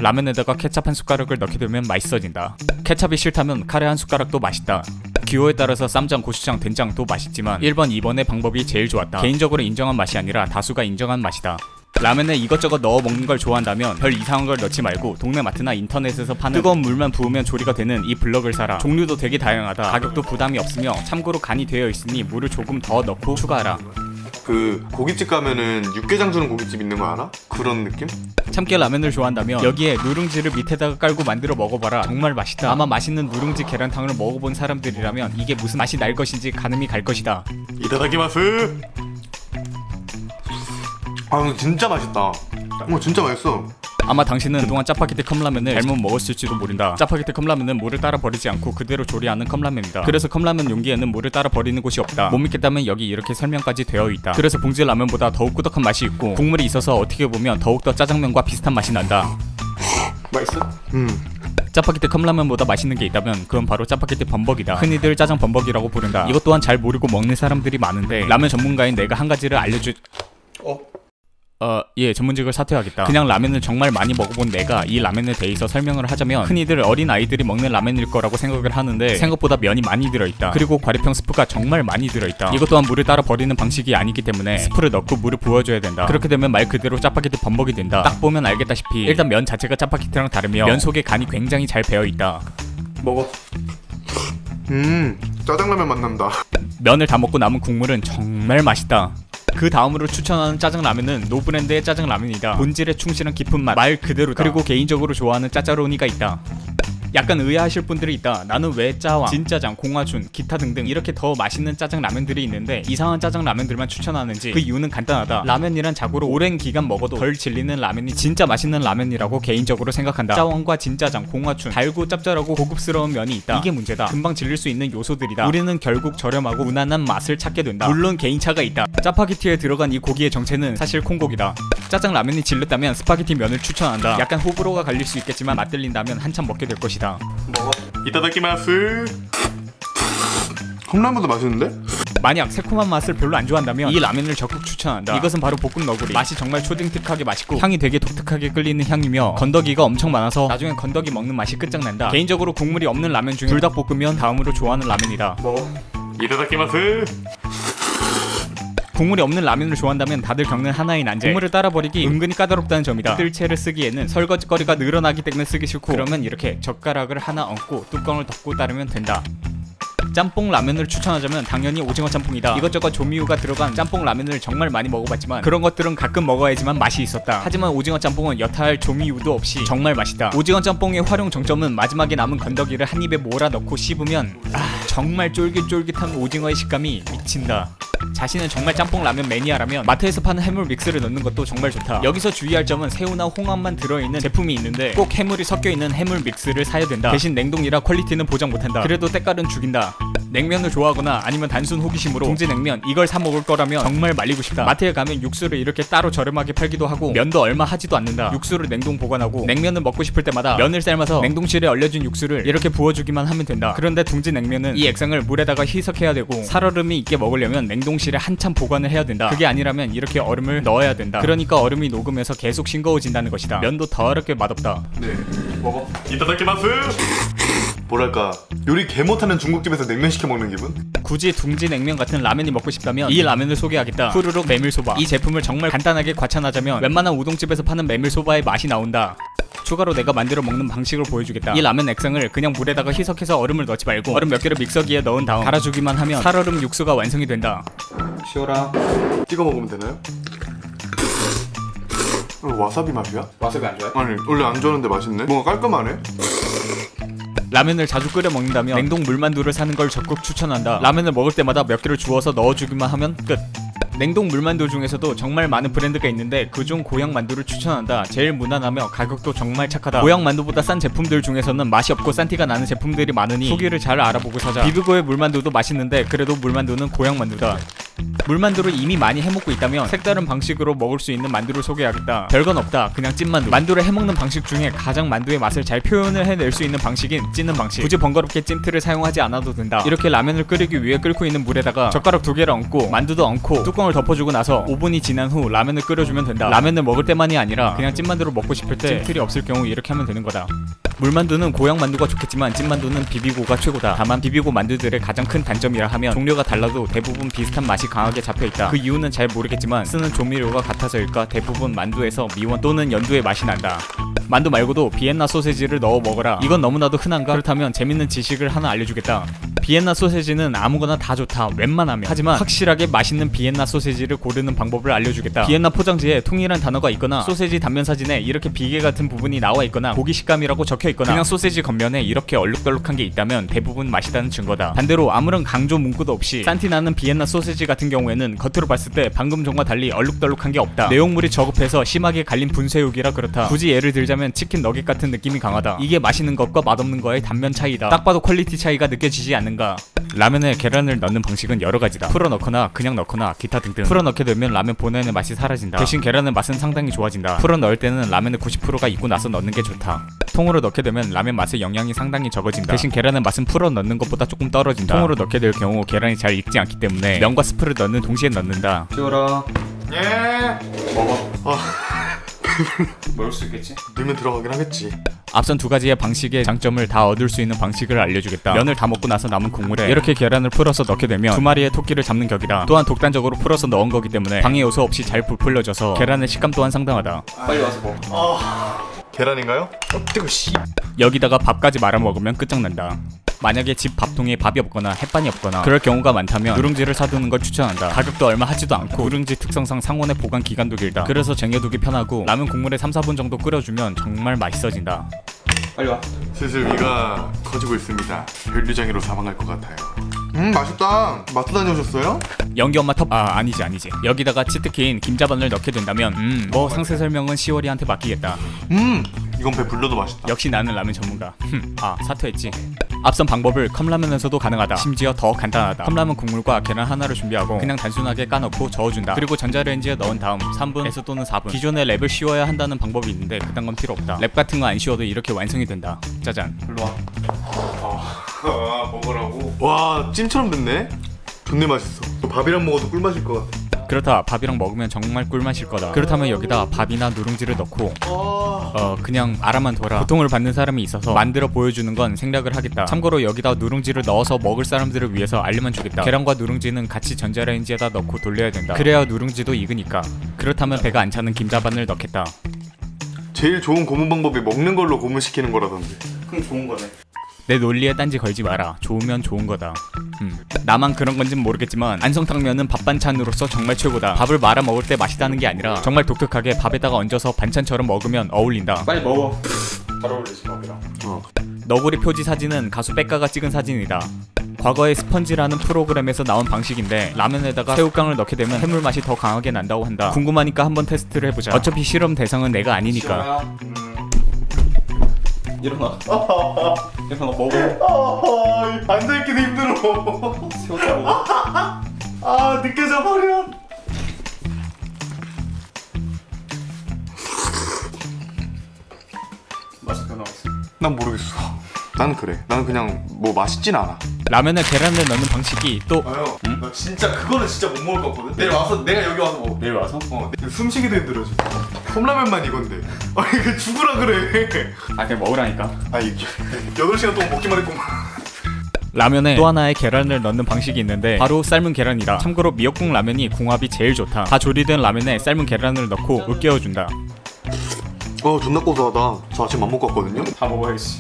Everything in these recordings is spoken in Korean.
라면에다가 케찹 한 숟가락을 넣게 되면 맛있어진다. 케찹이 싫다면 카레 한 숟가락도 맛있다. 기호에 따라서 쌈장, 고추장, 된장도 맛있지만 1번, 2번의 방법이 제일 좋았다. 개인적으로 인정한 맛이 아니라 다수가 인정한 맛이다. 라면에 이것저것 넣어 먹는 걸 좋아한다면 별 이상한 걸 넣지 말고 동네 마트나 인터넷에서 파는 뜨거운 물만 부으면 조리가 되는 이 블럭을 사라. 종류도 되게 다양하다. 가격도 부담이 없으며 참고로 간이 되어 있으니 물을 조금 더 넣고 추가하라. 그 고깃집 가면은 육개장 주는 고깃집 있는 거 알아? 그런 느낌? 참깨 라면을 좋아한다면 여기에 누룽지를 밑에다가 깔고 만들어 먹어봐라. 정말 맛있다. 아마 맛있는 누룽지 계란탕을 먹어본 사람들이라면 이게 무슨 맛이 날 것인지 가늠이 갈 것이다. 이타다키마스. 아 이거 진짜 맛있다. 진짜 맛있어. 아마 당신은 그동안 짜파게티 컵라면을 잘못 먹었을지도 모른다. 짜파게티 컵라면은 물을 따라 버리지 않고 그대로 조리하는 컵라면이다. 그래서 컵라면 용기에는 물을 따라 버리는 곳이 없다. 못 믿겠다면 여기 이렇게 설명까지 되어 있다. 그래서 봉지 라면보다 더욱 꾸덕한 맛이 있고 국물이 있어서 어떻게 보면 더욱더 짜장면과 비슷한 맛이 난다. 맛있어? 짜파게티 컵라면보다 맛있는 게 있다면 그건 바로 짜파게티 범벅이다. 흔히들 짜장 범벅이라고 부른다. 이것 또한 잘 모르고 먹는 사람들이 많은데 라면 전문가인 내가 한 가지를 예, 전문직을 사퇴하겠다. 그냥 라면을 정말 많이 먹어본 내가 이 라면에 대해서 설명을 하자면 흔히들 어린 아이들이 먹는 라면일 거라고 생각을 하는데 생각보다 면이 많이 들어있다. 그리고 과립형 스프가 정말 많이 들어있다. 이것 또한 물을 따라 버리는 방식이 아니기 때문에 스프를 넣고 물을 부어줘야 된다. 그렇게 되면 말 그대로 짜파게티 범벅이 된다. 딱 보면 알겠다시피 일단 면 자체가 짜파게티랑 다르며 면 속에 간이 굉장히 잘 배어있다. 먹어. 짜장라면 맛 난다. 면을 다 먹고 남은 국물은 정말 맛있다. 그 다음으로 추천하는 짜장라면은 노브랜드의 짜장라면이다. 본질에 충실한 깊은 맛, 말 그대로다. 그리고 개인적으로 좋아하는 짜짜로니가 있다. 약간 의아하실 분들이 있다. 나는 왜 짜왕, 진짜장, 공화춘, 기타 등등 이렇게 더 맛있는 짜장라면들이 있는데 이상한 짜장라면들만 추천하는지 그 이유는 간단하다. 라면이란 자고로 오랜 기간 먹어도 덜 질리는 라면이 진짜 맛있는 라면이라고 개인적으로 생각한다. 짜왕과 진짜장, 공화춘, 달고 짭짤하고 고급스러운 면이 있다. 이게 문제다. 금방 질릴 수 있는 요소들이다. 우리는 결국 저렴하고 무난한 맛을 찾게 된다. 물론 개인차가 있다. 짜파게티에 들어간 이 고기의 정체는 사실 콩고기다. 짜장라면이 질렸다면 스파게티 면을 추천한다. 약간 호불호가 갈릴 수 있겠지만 맛들린다면 한참 먹게 될 것이다. 먹어. 이타다키마스. 컵라면도 맛있는데? 만약 새콤한 맛을 별로 안 좋아한다면 이 라면을 적극 추천한다. 이것은 바로 볶음 너구리. 맛이 정말 초딩특하게 맛있고 향이 되게 독특하게 끌리는 향이며 건더기가 엄청 많아서 나중엔 건더기 먹는 맛이 끝장난다. 개인적으로 국물이 없는 라면 중에 불닭볶음면 다음으로 좋아하는 라면이다. 먹어. 이타다키마스. 국물이 없는 라면을 좋아한다면 다들 겪는 하나의 난제, 국물을 따라 버리기 은근히 까다롭다는 점이다. 뜰채를 쓰기에는 설거지거리가 늘어나기 때문에 쓰기 싫고 그러면 이렇게 젓가락을 하나 얹고 뚜껑을 덮고 따르면 된다. 짬뽕 라면을 추천하자면 당연히 오징어 짬뽕이다. 이것저것 조미유가 들어간 짬뽕 라면을 정말 많이 먹어봤지만 그런 것들은 가끔 먹어야지만 맛이 있었다. 하지만 오징어 짬뽕은 여타할 조미유도 없이 정말 맛있다. 오징어 짬뽕의 활용 정점은 마지막에 남은 건더기를 한 입에 몰아 넣고 씹으면 정말 쫄깃쫄깃한 오징어의 식감이 미친다. 자신은 정말 짬뽕 라면 매니아라면 마트에서 파는 해물 믹스를 넣는 것도 정말 좋다. 여기서 주의할 점은 새우나 홍합만 들어있는 제품이 있는데 꼭 해물이 섞여있는 해물 믹스를 사야 된다. 대신 냉동이라 퀄리티는 보장 못한다. 그래도 때깔은 죽인다. 냉면을 좋아하거나 아니면 단순 호기심으로 봉지냉면 이걸 사 먹을 거라면 정말 말리고 싶다. 마트에 가면 육수를 이렇게 따로 저렴하게 팔기도 하고 면도 얼마 하지도 않는다. 육수를 냉동 보관하고 냉면을 먹고 싶을 때마다 면을 삶아서 냉동실에 얼려진 육수를 이렇게 부어주기만 하면 된다. 그런데 둥지냉면은 이 액상을 물에다가 희석해야 되고 살얼음이 있게 먹으려면 냉동실에 한참 보관을 해야 된다. 그게 아니라면 이렇게 얼음을 넣어야 된다. 그러니까 얼음이 녹으면서 계속 싱거워진다는 것이다. 면도 더럽게 맛없다. 네, 먹어. 이타다키마스. 뭐랄까 요리 개 못하는 중국집에서 냉면 시켜 먹는 기분? 굳이 둥지냉면 같은 라면이 먹고 싶다면 이 라면을 소개하겠다. 후루룩 메밀소바. 이 제품을 정말 간단하게 과찬하자면 웬만한 우동집에서 파는 메밀소바의 맛이 나온다. 추가로 내가 만들어 먹는 방식을 보여주겠다. 이 라면 액상을 그냥 물에다가 희석해서 얼음을 넣지 말고 얼음 몇 개를 믹서기에 넣은 다음 갈아주기만 하면 살얼음 육수가 완성이 된다. 쉬어라. 찍어 먹으면 되나요? 와사비 맛이야? 와사비 안 좋아해? 아니 원래 안 좋아하는데 맛있네? 뭔가 깔끔하네? 라면을 자주 끓여 먹는다면 냉동 물만두를 사는 걸 적극 추천한다. 라면을 먹을 때마다 몇 개를 주워서 넣어주기만 하면 끝. 냉동 물만두 중에서도 정말 많은 브랜드가 있는데 그중 고향만두를 추천한다. 제일 무난하며 가격도 정말 착하다. 고향만두보다 싼 제품들 중에서는 맛이 없고 싼 티가 나는 제품들이 많으니 후기를 잘 알아보고 사자. 비비고의 물만두도 맛있는데 그래도 물만두는 고향만두다. 물만두를 이미 많이 해먹고 있다면 색다른 방식으로 먹을 수 있는 만두를 소개하겠다. 별건 없다. 그냥 찐만두. 만두를 해먹는 방식 중에 가장 만두의 맛을 잘 표현을 해낼 수 있는 방식인 찌는 방식. 굳이 번거롭게 찜틀을 사용하지 않아도 된다. 이렇게 라면을 끓이기 위해 끓고 있는 물에다가 젓가락 2개를 얹고 만두도 얹고 뚜껑을 덮어주고 나서 5분이 지난 후 라면을 끓여주면 된다. 라면을 먹을 때만이 아니라 그냥 찐만두를 먹고 싶을 때 찜틀이 없을 경우 이렇게 하면 되는 거다. 물만두는 고향 만두가 좋겠지만 찐만두는 비비고가 최고다. 다만 비비고 만두들의 가장 큰 단점이라 하면 종류가 달라도 대부분 비슷한 맛이 강하게 잡혀있다. 그 이유는 잘 모르겠지만 쓰는 조미료가 같아서일까 대부분 만두에서 미원 또는 연두의 맛이 난다. 만두 말고도 비엔나 소세지를 넣어 먹어라. 이건 너무나도 흔한가? 그렇다면 재밌는 지식을 하나 알려주겠다. 비엔나 소세지는 아무거나 다 좋다. 웬만하면. 하지만 확실하게 맛있는 비엔나 소세지를 고르는 방법을 알려주겠다. 비엔나 포장지에 통일한 단어가 있거나 소세지 단면 사진에 이렇게 비계 같은 부분이 나와 있거나 고기 식감이라고 적혀있거나 그냥 소세지 겉면에 이렇게 얼룩덜룩한 게 있다면 대부분 맛있다는 증거다. 반대로 아무런 강조 문구도 없이 산티나는 비엔나 소세지 같은 경우에는 겉으로 봤을 때 방금 전과 달리 얼룩덜룩한 게 없다. 내용물이 저급해서 심하게 갈린 분쇄육이라 그렇다. 굳이 예를 들자면 치킨 너겟 같은 느낌이 강하다. 이게 맛있는 것과 맛없는 거의 단면 차이다. 딱 봐도 퀄리티 차이가 느껴지지 않는가. 라면에 계란을 넣는 방식은 여러 가지다. 풀어 넣거나 그냥 넣거나 기타 등등. 풀어 넣게 되면 라면 본연의 맛이 사라진다. 대신 계란의 맛은 상당히 좋아진다. 풀어 넣을 때는 라면의 90%가 익고 나서 넣는 게 좋다. 통으로 넣게 되면 라면 맛의 영향이 상당히 적어진다. 대신 계란의 맛은 풀어 넣는 것보다 조금 떨어진다. 통으로 넣게 될 경우 계란이 잘 익지 않기 때문에 면과 스프를 넣는 동시에 넣는다. 치워라. 예. 먹어. 먹을 수 있겠지? 넣으면 들어가긴 하겠지. 앞선 두 가지의 방식의 장점을 다 얻을 수 있는 방식을 알려주겠다. 면을 다 먹고 나서 남은 국물에 이렇게 계란을 풀어서 넣게 되면 두 마리의 토끼를 잡는 격이다. 또한 독단적으로 풀어서 넣은 거기 때문에 방해 요소 없이 잘 부풀려져서 계란의 식감 또한 상당하다. 빨리 와서 먹어. 계란인가요? 뜨거 씨. 여기다가 밥까지 말아 먹으면 끝장난다. 만약에 집 밥통에 밥이 없거나 햇반이 없거나 그럴 경우가 많다면 누룽지를 사두는 걸 추천한다. 가격도 얼마 하지도 않고 누룽지 특성상 상온의 보관 기간도 길다. 그래서 쟁여두기 편하고 라면 국물에 3-4분 정도 끓여주면 정말 맛있어진다. 빨리 와. 슬슬 위가 커지고 있습니다. 혈류장애로 사망할 것 같아요. 맛있다. 마트 다녀오셨어요? 연기 엄마 아니지. 여기다가 치트키인 김자반을 넣게 된다면 뭐 상세 설명은 시월이한테 맡기겠다. 이건 배 불러도 맛있다. 역시 나는 라면 전문가. 사퇴했지. 앞선 방법을 컵라면에서도 가능하다. 심지어 더 간단하다. 컵라면 국물과 계란 하나를 준비하고 그냥 단순하게 까놓고 저어준다. 그리고 전자레인지에 넣은 다음 3분에서 또는 4분. 기존에 랩을 씌워야 한다는 방법이 있는데 그딴 건 필요 없다. 랩 같은 거 안 씌워도 이렇게 완성이 된다. 짜잔. 일로 와. 먹으라고. 와, 찜처럼 됐네. 존내 맛있어. 밥이랑 먹어도 꿀맛일 것 같아. 그렇다. 밥이랑 먹으면 정말 꿀맛일 거다. 그렇다면 여기다 밥이나 누룽지를 넣고 그냥 알아만 둬라. 고통을 받는 사람이 있어서 만들어 보여주는 건 생략을 하겠다. 참고로 여기다 누룽지를 넣어서 먹을 사람들을 위해서 알려만 주겠다. 계란과 누룽지는 같이 전자레인지에다 넣고 돌려야 된다. 그래야 누룽지도 익으니까. 그렇다면 배가 안 차는 김자반을 넣겠다. 제일 좋은 고문 방법이 먹는 걸로 고문시키는 거라던데. 그럼 좋은 거네. 내 논리에 딴지 걸지 마라. 좋으면 좋은 거다. 나만 그런 건진 모르겠지만 안성탕면은 밥 반찬으로서 정말 최고다. 밥을 말아 먹을 때 맛있다는 게 아니라 정말 독특하게 밥에다가 얹어서 반찬처럼 먹으면 어울린다. 빨리 먹어. 잘 어울리지 밥이랑. 너구리 표지 사진은 가수 백가가 찍은 사진이다. 과거에 스펀지라는 프로그램에서 나온 방식인데 라면에다가 새우깡을 넣게 되면 해물 맛이 더 강하게 난다고 한다. 궁금하니까 한번 테스트를 해보자. 어차피 실험 대상은 내가 아니니까. 일어나. 일어나 먹어. 앉아있기도 힘들어. 새우깡 먹어. 느껴져 버려. 맛있게 나왔어. 난 모르겠어. 나는 그래. 나는 그냥 뭐 맛있진 않아. 라면에 계란을 넣는 방식이 또 나 진짜 그거는 진짜 못 먹을 것 같거든. 내일 와서 내가 여기 와서 먹어. 내일 와서? 숨쉬기도 힘들어 지금. 컵라면만 이건데. 아니 그 죽으라 그래. 그냥 먹으라니까. 이게 8시간 동안 먹기만 했구만. 라면에 또 하나의 계란을 넣는 방식이 있는데 바로 삶은 계란이다. 참고로 미역국 라면이 궁합이 제일 좋다. 다 조리된 라면에 삶은 계란을 넣고 으깨어준다. 존나 고소하다. 저 아침 안 먹고 왔거든요. 다 먹어야지.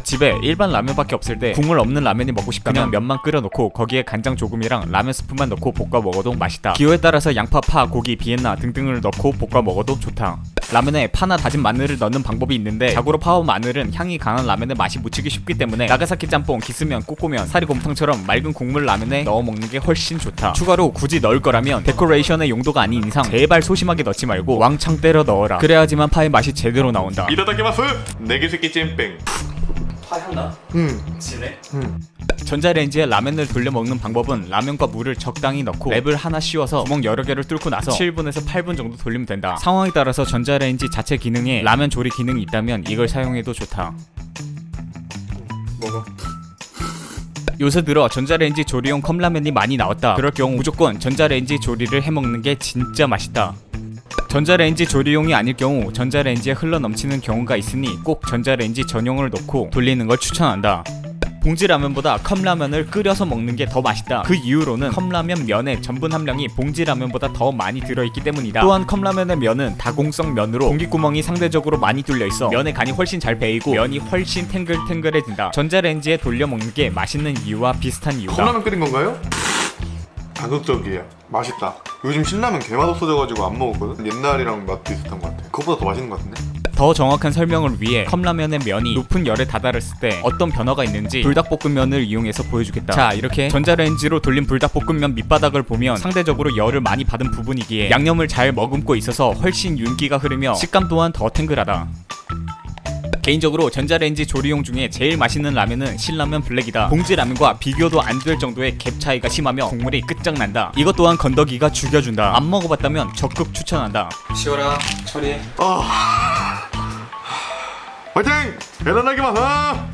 집에 일반 라면밖에 없을 때 국물 없는 라면이 먹고 싶다면 그냥 면만 끓여놓고 거기에 간장 조금이랑 라면 스프만 넣고 볶아 먹어도 맛있다. 기호에 따라서 양파, 파, 고기, 비엔나 등등을 넣고 볶아 먹어도 좋다. 라면에 파나 다진 마늘을 넣는 방법이 있는데 자고로 파와 마늘은 향이 강한 라면에 맛이 묻히기 쉽기 때문에 나가사키 짬뽕, 기스면, 꼬꼬면, 사리곰탕처럼 맑은 국물 라면에 넣어 먹는 게 훨씬 좋다. 추가로 굳이 넣을 거라면 데코레이션의 용도가 아닌 이상 제발 소심하게 넣지 말고 왕창 때려 넣어라. 그래야지만 파의 맛이 제대로 나온다. 이다다키마스. 내기새끼 찐뺑. 화향나? 진해? 전자레인지에 라면을 돌려 먹는 방법은 라면과 물을 적당히 넣고 랩을 하나 씌워서 구멍 여러 개를 뚫고 나서 7분에서 8분 정도 돌리면 된다. 상황에 따라서 전자레인지 자체 기능에 라면 조리 기능이 있다면 이걸 사용해도 좋다. 먹어. 요새 들어 전자레인지 조리용 컵라면이 많이 나왔다. 그럴 경우 무조건 전자레인지 조리를 해먹는 게 진짜 맛있다. 전자레인지 조리용이 아닐 경우 전자레인지에 흘러넘치는 경우가 있으니 꼭 전자레인지 전용을 놓고 돌리는 걸 추천한다. 봉지라면보다 컵라면을 끓여서 먹는 게 더 맛있다. 그 이유로는 컵라면 면의 전분 함량이 봉지라면보다 더 많이 들어있기 때문이다. 또한 컵라면의 면은 다공성 면으로 공기구멍이 상대적으로 많이 뚫려있어 면의 간이 훨씬 잘 배이고 면이 훨씬 탱글탱글해진다. 전자레인지에 돌려 먹는 게 맛있는 이유와 비슷한 이유다. 컵라면 끓인 건가요? 자극적이에요. 맛있다. 요즘 신라면 개맛 없어져가지고 안 먹었거든? 옛날이랑 맛 비슷한 것 같아. 그것보다 더 맛있는 것 같은데? 더 정확한 설명을 위해 컵라면의 면이 높은 열에 다다랐을 때 어떤 변화가 있는지 불닭볶음면을 이용해서 보여주겠다. 자, 이렇게 전자레인지로 돌린 불닭볶음면 밑바닥을 보면 상대적으로 열을 많이 받은 부분이기에 양념을 잘 머금고 있어서 훨씬 윤기가 흐르며 식감 또한 더 탱글하다. 개인적으로 전자레인지 조리용 중에 제일 맛있는 라면은 신라면 블랙이다. 봉지 라면과 비교도 안 될 정도의 갭 차이가 심하며 국물이 끝장난다. 이것 또한 건더기가 죽여준다. 안 먹어봤다면 적극 추천한다. 시원아, 처리해. 화이팅! 대단하게 많아!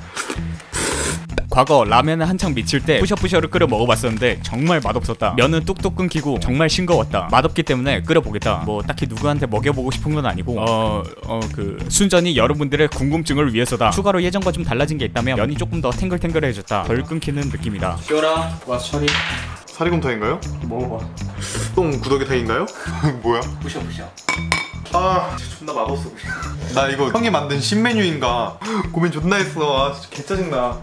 과거 라면에 한창 미칠 때 뿌셔뿌셔를 끓여 먹어봤었는데 정말 맛없었다. 면은 뚝뚝 끊기고 정말 싱거웠다. 맛없기 때문에 끓여보겠다. 뭐 딱히 누구한테 먹여보고 싶은 건 아니고 순전히 여러분들의 궁금증을 위해서다. 추가로 예전과 좀 달라진 게 있다면 면이 조금 더 탱글탱글해졌다. 덜 끊기는 느낌이다. 시원아, 와서 처리. 사리곰탕인가요? 먹어봐. 똥 구더기탕인가요? 뭐야? 뿌셔뿌셔. 진짜 존나 맛없어. 나 이거 형이 만든 신메뉴인가 고민 존나 했어. 진짜 개짜증나.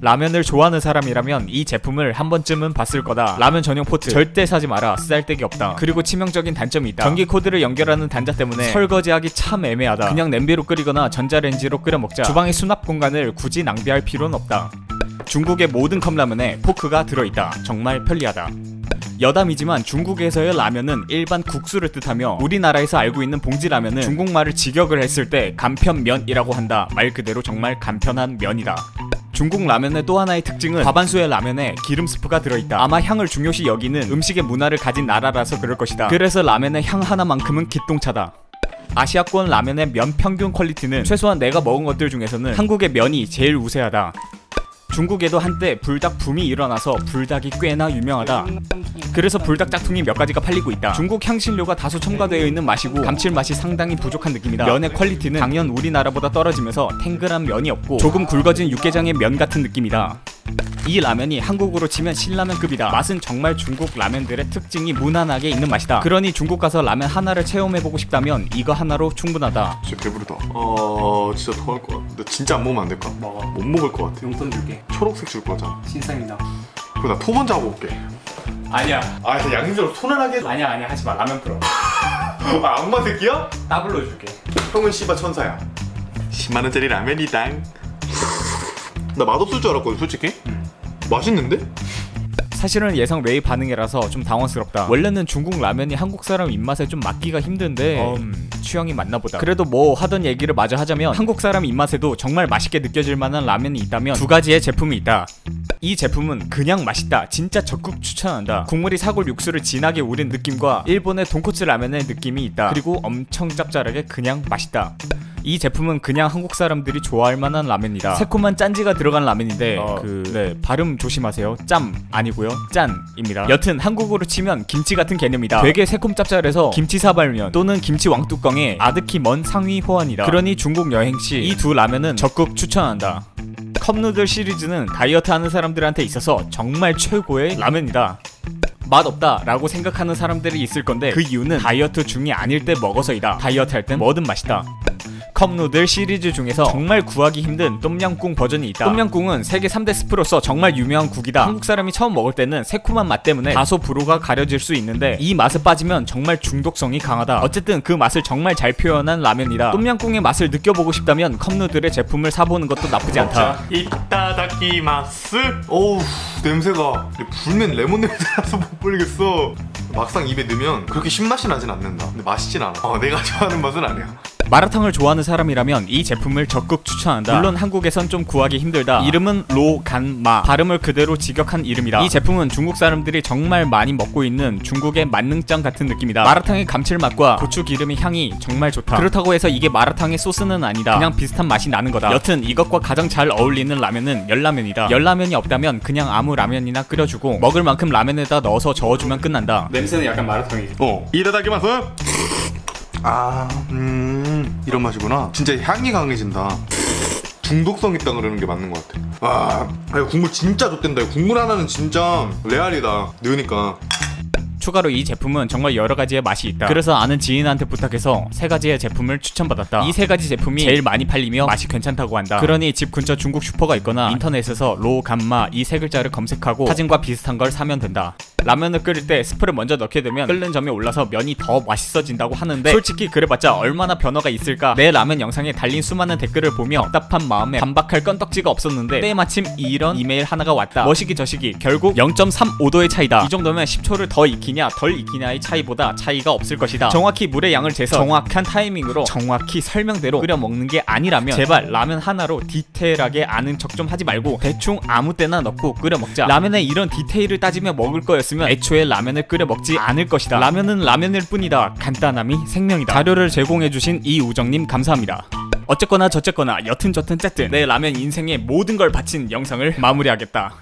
라면을 좋아하는 사람이라면 이 제품을 한 번쯤은 봤을 거다. 라면 전용 포트 절대 사지 마라. 쓸데기 없다. 그리고 치명적인 단점이 있다. 전기 코드를 연결하는 단자 때문에 설거지하기 참 애매하다. 그냥 냄비로 끓이거나 전자레인지로 끓여 먹자. 주방의 수납 공간을 굳이 낭비할 필요는 없다. 중국의 모든 컵라면에 포크가 들어있다. 정말 편리하다. 여담이지만 중국에서의 라면은 일반 국수를 뜻하며 우리나라에서 알고 있는 봉지라면은 중국말을 직역을 했을 때 간편면이라고 한다. 말 그대로 정말 간편한 면이다. 중국 라면의 또 하나의 특징은 과반수의 라면에 기름 스프가 들어있다. 아마 향을 중요시 여기는 음식의 문화를 가진 나라라서 그럴 것이다. 그래서 라면의 향 하나만큼은 기똥차다. 아시아권 라면의 면 평균 퀄리티는 최소한 내가 먹은 것들 중에서는 한국의 면이 제일 우세하다. 중국에도 한때 불닭 붐이 일어나서 불닭이 꽤나 유명하다. 그래서 불닭 짝퉁이 몇 가지가 팔리고 있다. 중국 향신료가 다소 첨가되어 있는 맛이고 감칠맛이 상당히 부족한 느낌이다. 면의 퀄리티는 당연 우리나라보다 떨어지면서 탱글한 면이 없고 조금 굵어진 육개장의 면 같은 느낌이다. 이 라면이 한국으로 치면 신라면급이다. 맛은 정말 중국 라면들의 특징이 무난하게 있는 맛이다. 그러니 중국 가서 라면 하나를 체험해보고 싶다면 이거 하나로 충분하다. 진짜 배부르다. 진짜 더할 것 같아. 너 진짜 안 먹으면 안 될까? 먹어. 못 먹을 것 같아. 용돈 줄게. 초록색 줄 거잖아. 신상이다. 그럼 나 포먼저 하고 올게. 아니야. 진짜 양심적으로 손해나게. 아니야 하지마. 라면 풀어. 악마 새끼야? 더블로 줄게. 형은 씨바 천사야. 10만원짜리 라면이다. 나 맛없을 줄 알았거든 솔직히. 맛있는데? 사실은 예상 외의 반응이라서 좀 당황스럽다. 원래는 중국 라면이 한국 사람 입맛에 좀 맞기가 힘든데 취향이 맞나보다. 그래도 뭐 하던 얘기를 마저 하자면 한국 사람 입맛에도 정말 맛있게 느껴질 만한 라면이 있다면 두 가지의 제품이 있다. 이 제품은 그냥 맛있다. 진짜 적극 추천한다. 국물이 사골 육수를 진하게 우린 느낌과 일본의 돈코츠 라면의 느낌이 있다. 그리고 엄청 짭짤하게 그냥 맛있다. 이 제품은 그냥 한국 사람들이 좋아할 만한 라면이다. 새콤한 짠지가 들어간 라면인데 발음 조심하세요. 짬 아니고요. 짠입니다. 여튼 한국으로 치면 김치 같은 개념이다. 되게 새콤 짭짤해서 김치 사발면 또는 김치 왕뚜껑의 아득히 먼 상위 호환이다. 그러니 중국 여행 시 이 두 라면은 적극 추천한다. 컵누들 시리즈는 다이어트 하는 사람들한테 있어서 정말 최고의 라면이다. 맛없다 라고 생각하는 사람들이 있을 건데 그 이유는 다이어트 중이 아닐 때 먹어서이다. 다이어트 할 땐 뭐든 맛있다. 컵누들 시리즈 중에서 정말 구하기 힘든 똠양꿍 버전이 있다. 똠양꿍은 세계 3대 스프로서 정말 유명한 국이다. 한국 사람이 처음 먹을 때는 새콤한 맛 때문에 다소 불호가 가려질 수 있는데 이 맛에 빠지면 정말 중독성이 강하다. 어쨌든 그 맛을 정말 잘 표현한 라면이다. 똠양꿍의 맛을 느껴보고 싶다면 컵누들의 제품을 사보는 것도 나쁘지 않다. 이따다키마스. 어우 냄새가 불면 레몬 냄새라서 못 버리겠어. 막상 입에 넣으면 그렇게 신맛이 나진 않는다. 근데 맛있진 않아. 내가 좋아하는 맛은 아니야. 마라탕을 좋아하는 사람이라면 이 제품을 적극 추천한다. 물론 한국에선 좀 구하기 힘들다. 이름은 로간마. 발음을 그대로 직역한 이름이다. 이 제품은 중국 사람들이 정말 많이 먹고 있는 중국의 만능짱 같은 느낌이다. 마라탕의 감칠맛과 고추 기름의 향이 정말 좋다. 그렇다고 해서 이게 마라탕의 소스는 아니다. 그냥 비슷한 맛이 나는 거다. 여튼 이것과 가장 잘 어울리는 라면은 열라면이다. 열라면이 없다면 그냥 아무 라면이나 끓여주고 먹을 만큼 라면에다 넣어서 저어주면 끝난다. 냄새는 약간 마라탕이지. 이다다키마스. 이런 맛이구나. 진짜 향이 강해진다. 중독성 있다 그러는 게 맞는 것 같아. 이거 국물 진짜 좋댄다. 국물 하나는 진짜 레알이다. 넣으니까. 추가로 이 제품은 정말 여러가지의 맛이 있다. 그래서 아는 지인한테 부탁해서 3가지의 제품을 추천받았다. 이 3가지 제품이 제일 많이 팔리며 맛이 괜찮다고 한다. 그러니 집 근처 중국 슈퍼가 있거나 인터넷에서 로간마 이 3글자를 검색하고 사진과 비슷한 걸 사면 된다. 라면을 끓일 때 스프를 먼저 넣게 되면 끓는 점이 올라서 면이 더 맛있어진다고 하는데 솔직히 그래봤자 얼마나 변화가 있을까. 내 라면 영상에 달린 수많은 댓글을 보며 답답한 마음에 반박할 건덕지가 없었는데 때마침 이런 이메일 하나가 왔다. 머시기 저시기 결국 0.35도의 차이다. 이 정도면 10초를 더 익히냐 덜 익히냐의 차이보다 차이가 없을 것이다. 정확히 물의 양을 재서 정확한 타이밍으로 정확히 설명대로 끓여 먹는 게 아니라면 제발 라면 하나로 디테일하게 아는 척 좀 하지 말고 대충 아무 때나 넣고 끓여 먹자. 라면에 이런 디테일을 따지며 먹을 거였으면 애초에 라면을 끓여 먹지 않을 것이다. 라면은 라면일 뿐이다. 간단함이 생명이다. 자료를 제공해주신 이우정님 감사합니다. 어쨌거나 저쨌거나 여튼 쨌든 내 라면 인생의 모든 걸 바친 영상을 마무리하겠다.